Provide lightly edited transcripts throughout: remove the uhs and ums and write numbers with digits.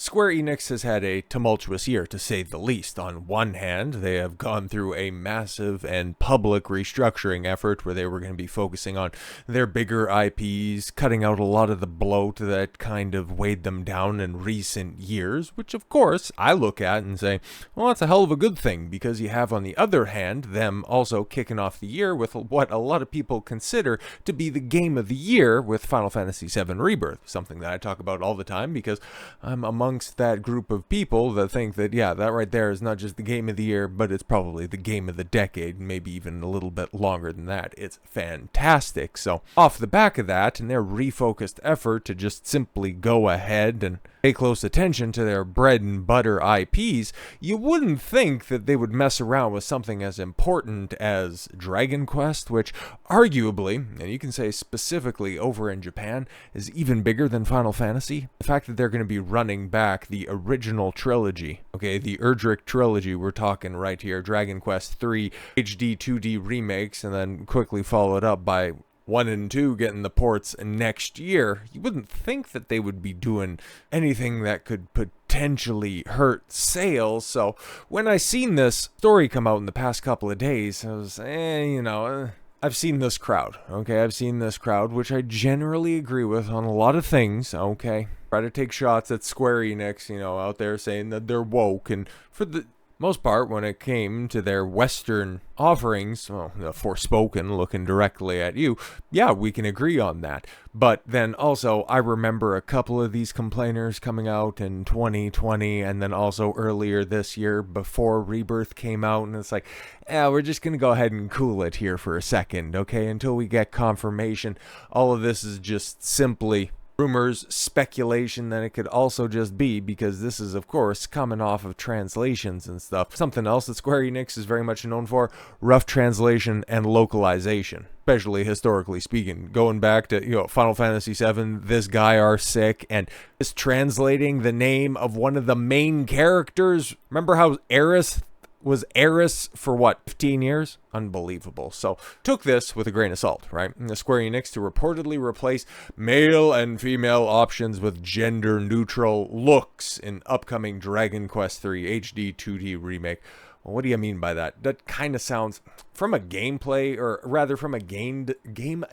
Square Enix has had a tumultuous year, to say the least. On one hand, they have gone through a massive and public restructuring effort where they were going to be focusing on their bigger IPs, cutting out a lot of the bloat that kind of weighed them down in recent years, which of course I look at and say, well, that's a hell of a good thing, because you have on the other hand them also kicking off the year with what a lot of people consider to be the game of the year with Final Fantasy VII Rebirth, something that I talk about all the time because I'm amongst that group of people that think that, yeah, that right there is not just the game of the year, but it's probably the game of the decade, maybe even a little bit longer than that. It's fantastic. So off the back of that and their refocused effort to just simply go ahead and pay close attention to their bread and butter IPs, you wouldn't think that they would mess around with something as important as Dragon Quest, which arguably, and you can say specifically over in Japan, is even bigger than Final Fantasy. The fact that they're going to be running back the original trilogy, okay, the Erdrick trilogy we're talking right here, Dragon Quest 3 HD 2D remakes, and then quickly followed up by 1 and 2 getting the ports next year, you wouldn't think that they would be doing anything that could potentially hurt sales. So when I seen this story come out in the past couple of days, I was, I've seen this crowd, okay? I've seen this crowd, which I generally agree with on a lot of things, okay? Try to take shots at Square Enix, out there saying that they're woke, and for the most part, when it came to their Western offerings, well, the Forspoken looking directly at you, yeah, we can agree on that. But then also, I remember a couple of these complainers coming out in 2020, and then also earlier this year before Rebirth came out, and it's like, yeah, we're just going to go ahead and cool it here for a second, okay, until we get confirmation. All of this is just simply rumors, speculation, that it could also just be because this is, of course, coming off of translations and stuff. Something else that Square Enix is very much known for, rough translation and localization, especially historically speaking. Going back to, Final Fantasy VII, this guy are sick, and is translating the name of one of the main characters. Remember how Aerith was Eris for 15 years? Unbelievable. So took this with a grain of salt, right? And the Square Enix to reportedly replace male and female options with gender neutral looks in upcoming Dragon Quest 3 HD 2D remake. Well, what do you mean by that? That kind of sounds, from a gameplay, or rather from a game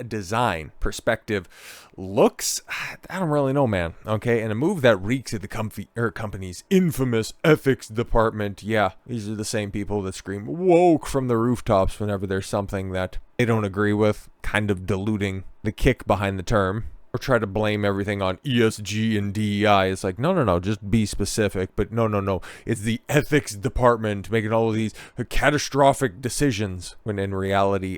design perspective, looks, I don't really know, man. Okay, and a move that reeks of the company's infamous ethics department. Yeah, these are the same people that scream woke from the rooftops whenever there's something that they don't agree with, kind of diluting the kick behind the term. Or try to blame everything on ESG and DEI. It's like, no, just be specific. But no, it's the ethics department making all of these catastrophic decisions. When in reality,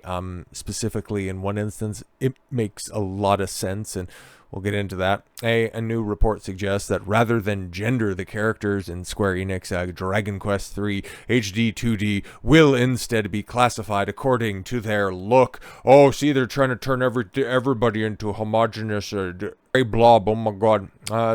specifically in one instance, it makes a lot of sense, and we'll get into that. A new report suggests that rather than gender the characters in Square Enix Dragon Quest 3 HD 2D will instead be classified according to their look. Oh, see, they're trying to turn everybody into a homogeneous gray blob. Oh my god.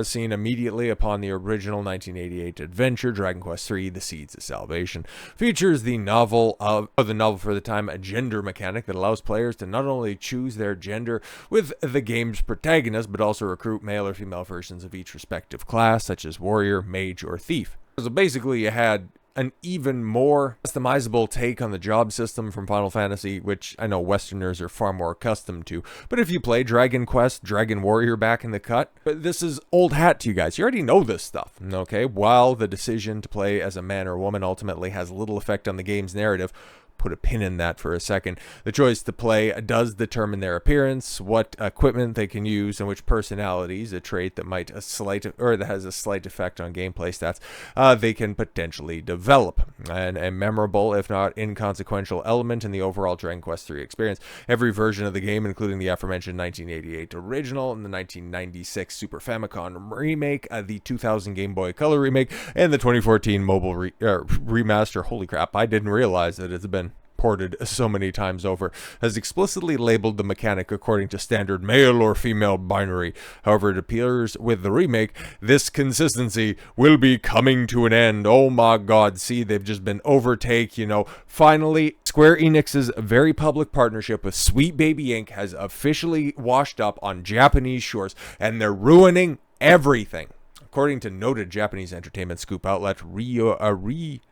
Seen immediately upon the original 1988 adventure, Dragon Quest 3 The Seeds of Salvation features the novel for the time, a gender mechanic that allows players to not only choose their gender with the game's protagonist, but also recruit male or female versions of each respective class, such as warrior, mage, or thief. So basically you had an even more customizable take on the job system from Final Fantasy, which I know Westerners are far more accustomed to. But if you play Dragon Quest, Dragon Warrior back in the cut, this is old hat to you guys. You already know this stuff, okay? While the decision to play as a man or woman ultimately has little effect on the game's narrative, put a pin in that for a second. The choice to play does determine their appearance, what equipment they can use, and which personalities, a trait that that has a slight effect on gameplay stats, they can potentially develop. And a memorable, if not inconsequential, element in the overall Dragon Quest III experience. Every version of the game, including the aforementioned 1988 original and the 1996 Super Famicom remake, the 2000 Game Boy Color remake, and the 2014 mobile remaster. Holy crap, I didn't realize that it's been ported so many times over, has explicitly labeled the mechanic according to standard male or female binary. However, it appears with the remake, this consistency will be coming to an end. Oh my god, see, they've just been overtake, Finally, Square Enix's very public partnership with Sweet Baby Inc. has officially washed up on Japanese shores, and they're ruining everything. according to noted Japanese entertainment scoop outlet Ryokuda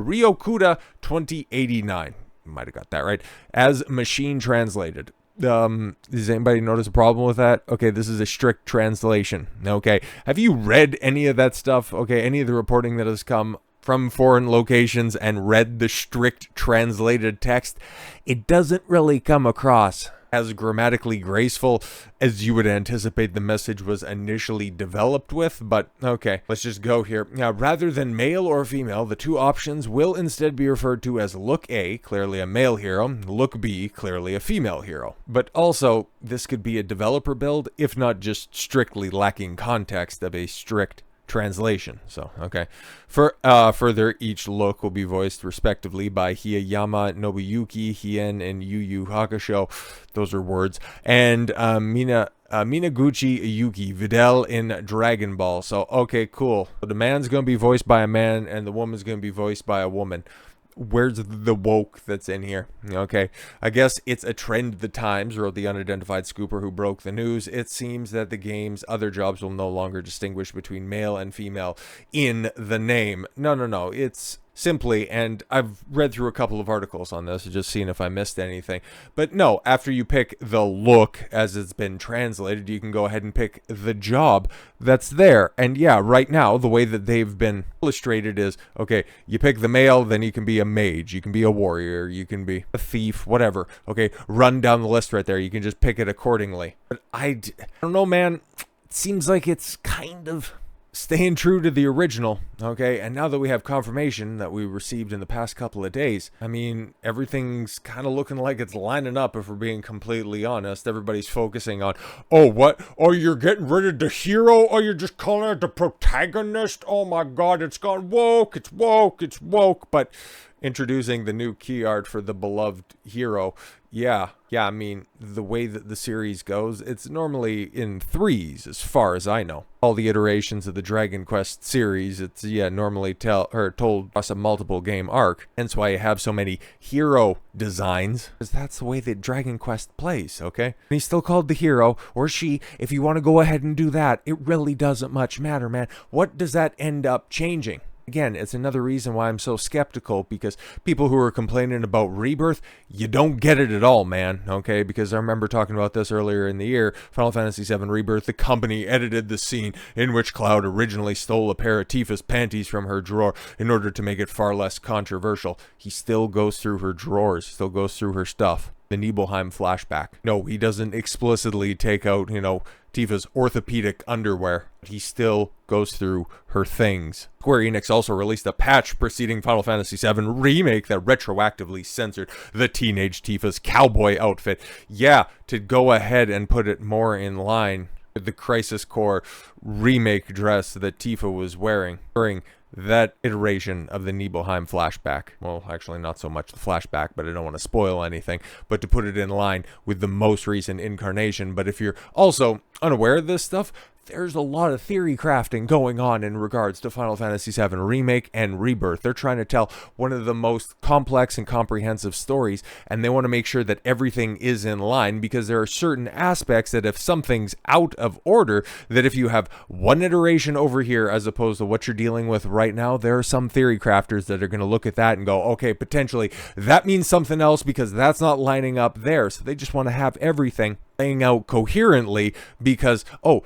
2089. Might have got that right. As machine translated. Does anybody notice a problem with that? Okay, this is a strict translation. Okay, have you read any of that stuff? Okay, any of the reporting that has come from foreign locations and read the strict translated text? It doesn't really come across as grammatically graceful as you would anticipate the message was initially developed with, but okay, let's just go here. Now, rather than male or female, the two options will instead be referred to as Look A, clearly a male hero, Look B, clearly a female hero. But also, this could be a developer build, if not just strictly lacking context of a strict translation. So, okay. Further, each look will be voiced respectively by Hiyama Nobuyuki, Hien, and Yu Yu Hakusho. Those are words. And Minaguchi Yuki, Videl in Dragon Ball. So, okay, cool. So the man's going to be voiced by a man, and the woman's going to be voiced by a woman. Where's the woke that's in here? Okay, I guess it's a trend of the times, wrote the unidentified scooper who broke the news. It seems that the game's other jobs will no longer distinguish between male and female in the name. No, it's simply, and I've read through a couple of articles on this, just seeing if I missed anything. But no, after you pick the look as it's been translated, you can go ahead and pick the job that's there. And yeah, right now, the way that they've been illustrated is, okay, you pick the male, then you can be a mage, you can be a warrior, you can be a thief, whatever. Okay, run down the list right there. You can just pick it accordingly. But I don't know, man. It seems like it's kind of staying true to the original, okay? And now that we have confirmation that we received in the past couple of days, I mean, everything's kind of looking like it's lining up, if we're being completely honest. Everybody's focusing on, oh, what? Oh, you're getting rid of the hero? Oh, you're just calling it the protagonist? Oh my god, it's gone woke, it's woke, it's woke. But introducing the new key art for the beloved hero, yeah, I mean, the way that the series goes, it's normally in threes, as far as I know. All the iterations of the Dragon Quest series, it's, normally told across a multiple game arc. Hence why you have so many hero designs, because that's the way that Dragon Quest plays, okay? And he's still called the hero, or she. If you want to go ahead and do that, it really doesn't much matter, man. What does that end up changing? Again, it's another reason why I'm so skeptical, because people who are complaining about Rebirth, you don't get it at all, man, okay? Because I remember talking about this earlier in the year, Final Fantasy VII Rebirth, the company edited the scene in which Cloud originally stole a pair of Tifa's panties from her drawer in order to make it far less controversial. He still goes through her drawers, still goes through her stuff. The Nibelheim flashback. No, he doesn't explicitly take out, Tifa's orthopedic underwear. He still goes through her things. Square Enix also released a patch preceding Final Fantasy VII Remake that retroactively censored the teenage Tifa's cowboy outfit. Yeah, to go ahead and put it more in line with the Crisis Core remake dress that Tifa was wearing during that iteration of the Nibelheim flashback. Well, actually not so much the flashback, but I don't want to spoil anything, but to put it in line with the most recent incarnation. But if you're also unaware of this stuff, there's a lot of theory crafting going on in regards to Final Fantasy VII Remake and Rebirth. They're trying to tell one of the most complex and comprehensive stories, and they want to make sure that everything is in line, because there are certain aspects that if something's out of order, that if you have one iteration over here as opposed to what you're dealing with right now, there are some theory crafters that are going to look at that and go, okay, potentially that means something else because that's not lining up there. So they just want to have everything laying out coherently, because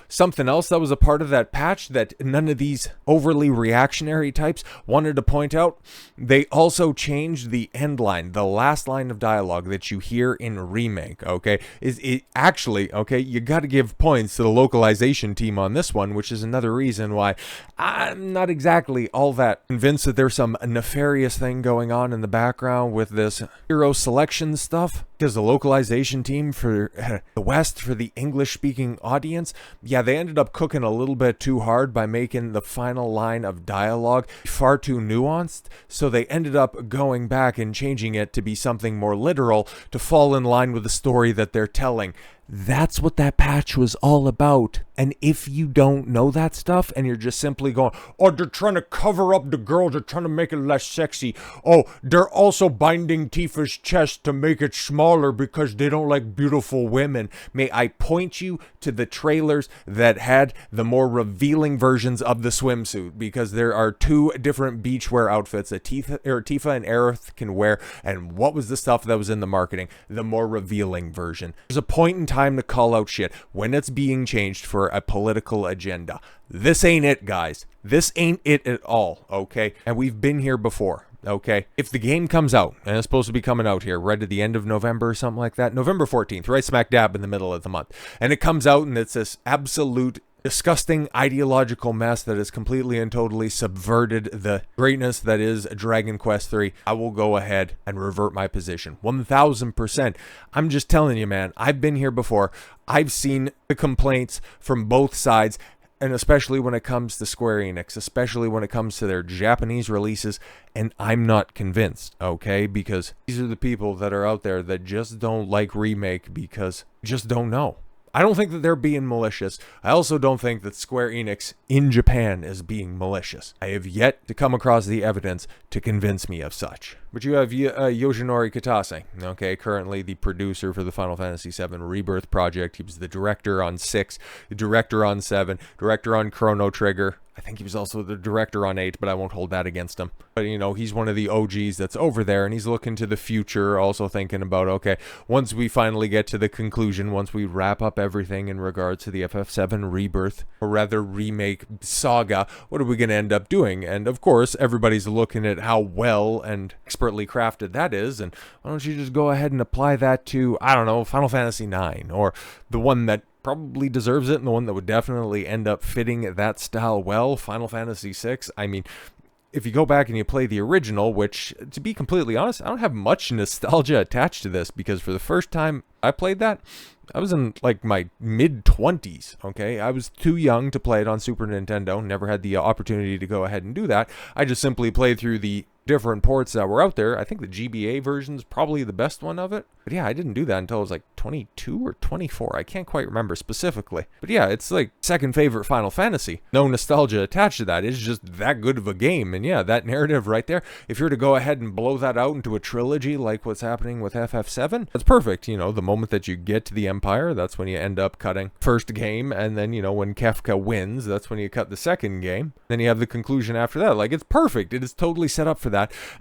something else that was a part of that patch that none of these overly reactionary types wanted to point out, they also changed the end line, the last line of dialogue that you hear in Remake. Okay, is it actually, okay, you got to give points to the localization team on this one, which is another reason why I'm not exactly all that convinced that there's some nefarious thing going on in the background with this hero selection stuff, because the localization team for the West, for the English-speaking audience, they ended up cooking a little bit too hard by making the final line of dialogue far too nuanced, so they ended up going back and changing it to be something more literal to fall in line with the story that they're telling. That's what that patch was all about. And if you don't know that stuff and you're just simply going, oh, they're trying to cover up the girl, they're trying to make it less sexy. Oh, they're also binding Tifa's chest to make it smaller because they don't like beautiful women. May I point you to the trailers that had the more revealing versions of the swimsuit, because there are two different beachwear outfits that Tifa and Aerith can wear. And what was the stuff that was in the marketing? The more revealing version. There's a point in time to call out shit when it's being changed for a political agenda. This ain't it, guys. This ain't it at all, okay? And we've been here before, okay? If the game comes out, and it's supposed to be coming out here right at the end of November or something like that, November 14th, right smack dab in the middle of the month, and it comes out and it's this absolute disgusting ideological mess that has completely and totally subverted the greatness that is Dragon Quest III, I will go ahead and revert my position 1000%. I'm just telling you, man, I've been here before. I've seen the complaints from both sides, and especially when it comes to Square Enix, especially when it comes to their Japanese releases, and I'm not convinced, okay? Because these are the people that are out there that just don't like Remake because just don't know. I don't think that they're being malicious. I also don't think that Square Enix in Japan is being malicious. I have yet to come across the evidence to convince me of such. But you have Yoshinori Kitase, okay, currently the producer for the Final Fantasy VII Rebirth project. He was the director on 6, the director on 7, director on Chrono Trigger. I think he was also the director on 8, but I won't hold that against him. But, you know, he's one of the OGs that's over there, and he's looking to the future, also thinking about, okay, once we finally get to the conclusion, once we wrap up everything in regards to the FF7 Rebirth, or rather Remake saga, what are we going to end up doing? And, of course, everybody's looking at how well and expertly crafted that is, and why don't you just go ahead and apply that to, I don't know, Final Fantasy IX, or the one that probably deserves it, and the one that would definitely end up fitting that style well, Final Fantasy VI. I mean, if you go back and you play the original, which, to be completely honest, I don't have much nostalgia attached to this, because for the first time I played that, I was in, like, my mid-20s, okay? I was too young to play it on Super Nintendo, never had the opportunity to go ahead and do that. I just simply played through the different ports that were out there. I think the GBA version is probably the best one of it. But yeah, I didn't do that until I was like 22 or 24. I can't quite remember specifically. But yeah, it's like second favorite Final Fantasy. No nostalgia attached to that. It's just that good of a game. And yeah, that narrative right there, if you're to go ahead and blow that out into a trilogy like what's happening with FF7, that's perfect. You know, the moment that you get to the Empire, that's when you end up cutting first game. And then, you know, when Kefka wins, that's when you cut the second game. Then you have the conclusion after that. Like, it's perfect. It is totally set up for that.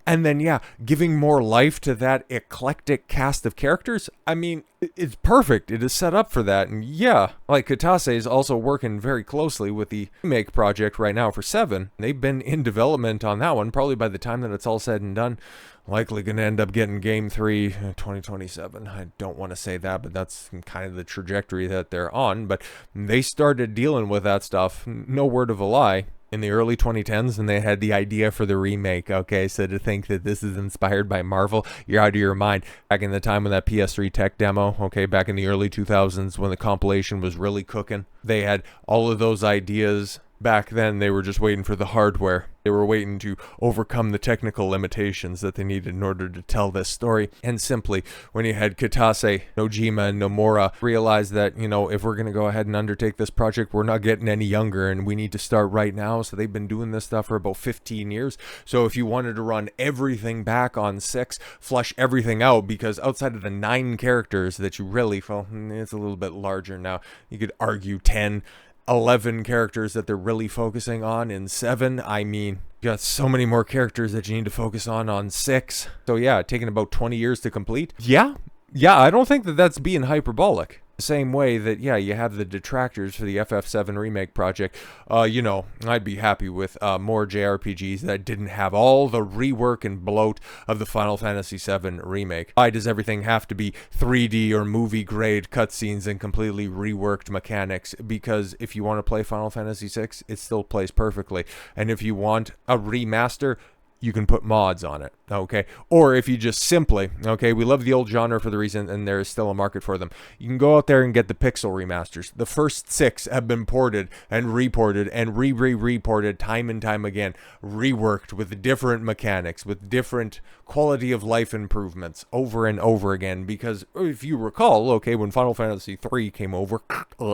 And then, yeah, giving more life to that eclectic cast of characters, I mean, it's perfect. It is set up for that. And yeah, like, Kitase is also working very closely with the Remake project right now for 7. They've been in development on that one. Probably by the time that it's all said and done, likely going to end up getting Game 3 2027. I don't want to say that, but that's kind of the trajectory that they're on. But they started dealing with that stuff, no word of a lie, in the early 2010s, and they had the idea for the remake, okay? So to think that this is inspired by Marvel, you're out of your mind. Back in the time when that PS3 tech demo, okay, back in the early 2000s when the compilation was really cooking, they had all of those ideas. Back then, they were just waiting for the hardware. They were waiting to overcome the technical limitations that they needed in order to tell this story. And simply, when you had Kitase, Nojima, and Nomura realize that, you know, if we're going to go ahead and undertake this project, we're not getting any younger, and we need to start right now. So they've been doing this stuff for about 15 years. So if you wanted to run everything back on 6, flush everything out, because outside of the 9 characters that you really, well, it's a little bit larger now. You could argue 10, 11 characters that they're really focusing on in 7. I mean, you got so many more characters that you need to focus on 6. So yeah, taking about 20 years to complete. Yeah, I don't think that that's being hyperbolic. The same way that, yeah, you have the detractors for the FF7 Remake project. You know, I'd be happy with more JRPGs that didn't have all the rework and bloat of the Final Fantasy VII Remake. Why does everything have to be 3D or movie-grade cutscenes and completely reworked mechanics? Because if you want to play Final Fantasy VI, it still plays perfectly. And if you want a remaster, you can put mods on it. Okay, or if you just simply, okay, we love the old genre for the reason, and there is still a market for them. You can go out there and get the pixel remasters. The first 6 have been ported and reported and reported time and time again, reworked with different mechanics, with different quality of life improvements over and over again. Because if you recall, okay, when Final Fantasy 3 came over,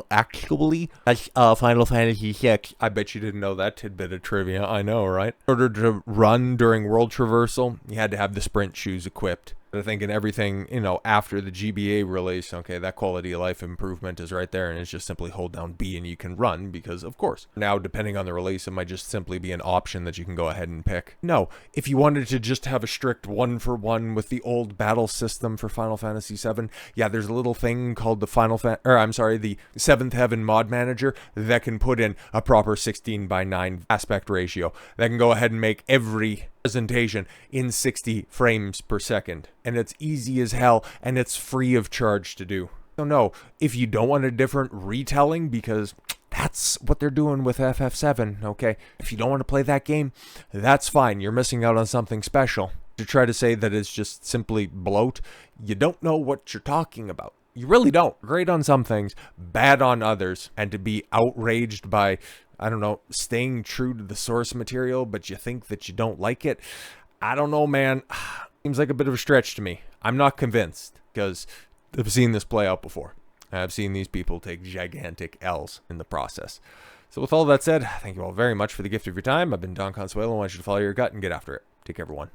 actually, that's Final Fantasy 6. I bet you didn't know that tidbit of trivia. I know, right? In order to run during world traversal, you had to have the sprint shoes equipped. I think in everything, after the GBA release, okay, that quality of life improvement is right there, and it's just simply hold down B and you can run, because of course. Now, depending on the release, it might just simply be an option that you can go ahead and pick. No, if you wanted to just have a strict 1-for-1 with the old battle system for Final Fantasy VII, yeah, there's a little thing called the the Seventh Heaven mod manager that can put in a proper 16:9 aspect ratio. That can go ahead and make every presentation in 60 frames per second, and it's easy as hell, and it's free of charge to do. So no, if you don't want a different retelling, because that's what they're doing with FF7, okay, if you don't want to play that game, that's fine. You're missing out on something special. To try to say that it's just simply bloat, you don't know what you're talking about. You really don't. Great on some things, bad on others, and to be outraged by, I don't know, staying true to the source material, but you think that you don't like it. I don't know, man. Seems like a bit of a stretch to me. I'm not convinced, because I've seen this play out before. I've seen these people take gigantic L's in the process. So with all that said, thank you all very much for the gift of your time. I've been Don Consuelo. I want you to follow your gut and get after it. Take care, everyone.